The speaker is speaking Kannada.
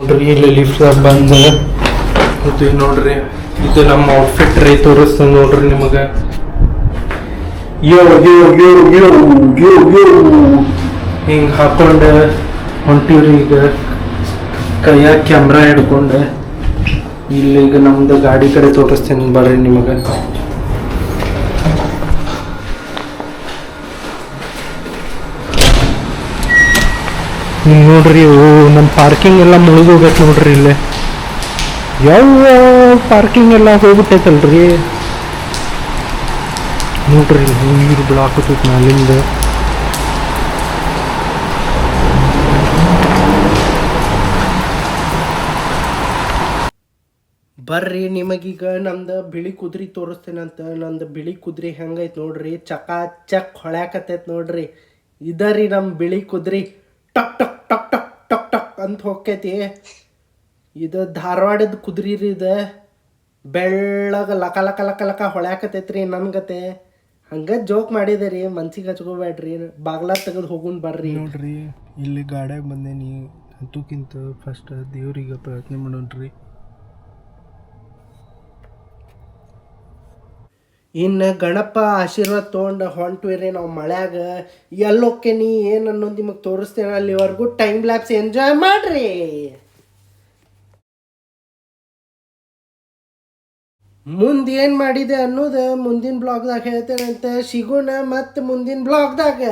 ನೋಡ್ರಿ ಇಲ್ಲಿ ಲಿಫ್ಟ್ ಬಂದ ಇದು ನೋಡ್ರಿ ಇದು ನಮ್ಮ ಔಟ್ಫಿಟ್ ರೀ ತೋರಿಸ್ತೇನೆ ನೋಡ್ರಿ ನಿಮಗೆ ಹಿಂಗೆ ಹಾಕೊಂಡು ಹೊಂಟಿವ್ರಿ ಈಗ ಕೈಯಾಗ ಕ್ಯಾಮ್ರಾ ಹಿಡ್ಕೊಂಡು ಇಲ್ಲಿ ಈಗ ನಮ್ದು ಗಾಡಿ ಕಡೆ ತೋರಿಸ್ತೇನೆ ಬರ್ರಿ ನಿಮಗೆ ನೋಡ್ರಿ ನಮ್ಮ ಪಾರ್ಕಿಂಗ್ ಎಲ್ಲ ಮುಳುಗಿ ಹೋಗ್ಬೇಕು ನೋಡ್ರಿ ಇಲ್ಲೇ ಯಾವ ಪಾರ್ಕಿಂಗ್ ಎಲ್ಲ ಹೋಗ್ಬಿಟ್ಟೈತಲ್ರಿ ನೋಡ್ರಿ ನೀರು ಬ್ಲಾಕ್ ಆಗ್ತೈತಿ ಮ್ಯಾಲಿಂದ ಬರ್ರಿ ನಿಮಗೀಗ ನಮ್ದು ಬಿಳಿ ಕುದುರೆ ತೋರಿಸ್ತೇನಂತ ನಂದು ಬಿಳಿ ಕುದುರೆ ಹೆಂಗೈತೆ ನೋಡ್ರಿ ಚಕಾ ಚಕ್ ಹೊಳ್ಯಾಕತ್ತೈತೆ ನೋಡ್ರಿ ಇದರಿ ನಮ್ಮ ಬಿಳಿ ಕುದುರೆ ಟಕ್ ಟಕ್ ಟಕ್ ಟಕ್ ಟಕ್ ಟಕ್ ಅಂತ ಹೋಗ್ತೈತಿ ಇದು ಧಾರವಾಡದ ಕುದುರೆ ರೀ ಇದು ಬೆಳ್ಳಗ ಲಕ ಲಕ ಲಕ ಲಕ ಹೊಳ್ಯಾಕತೈತ್ರಿ ನನ್ಗತೆ ಹಂಗೆ ಜೋಕ್ ಮಾಡಿದೆ ರೀ ಮನ್ಸಿಗೆ ಹಚ್ಕೋಬೇಡ್ರಿ ಬಾಗ್ಲ ತೆಗೆದು ಹೋಗುನ್ ಬರ್ರಿ ನೋಡ್ರಿ ಇಲ್ಲಿ ಗಾಡ್ಯಾಗ ಬಂದೇನಿ ಅಂತಕ್ಕಿಂತ ಫಸ್ಟ್ ದೇವ್ರಿಗೆ ಪ್ರಾರ್ಥನೆ ಮಾಡೋಣ್ರಿ ಇನ್ನು ಗಣಪ ಆಶೀರ್ವಾದ ತೊಗೊಂಡು ಹೊಂಟ್ವಿರಿ ನಾವು ಮಳ್ಯಾಗ ಎಲ್ಲೋಕ್ಕೇನಿ ಏನು ಅನ್ನೋದು ನಿಮಗೆ ತೋರಿಸ್ತೇನೆ ಅಲ್ಲಿವರೆಗೂ ಟೈಮ್ ಲ್ಯಾಪ್ಸ್ ಎಂಜಾಯ್ ಮಾಡ್ರಿ ಮುಂದೆ ಏನು ಮಾಡಿದೆ ಅನ್ನೋದು ಮುಂದಿನ ಬ್ಲಾಗ್ದಾಗ ಹೇಳ್ತೇನಂತ ಸಿಗೋಣ ಮತ್ತು ಮುಂದಿನ ಬ್ಲಾಗ್ದಾಗ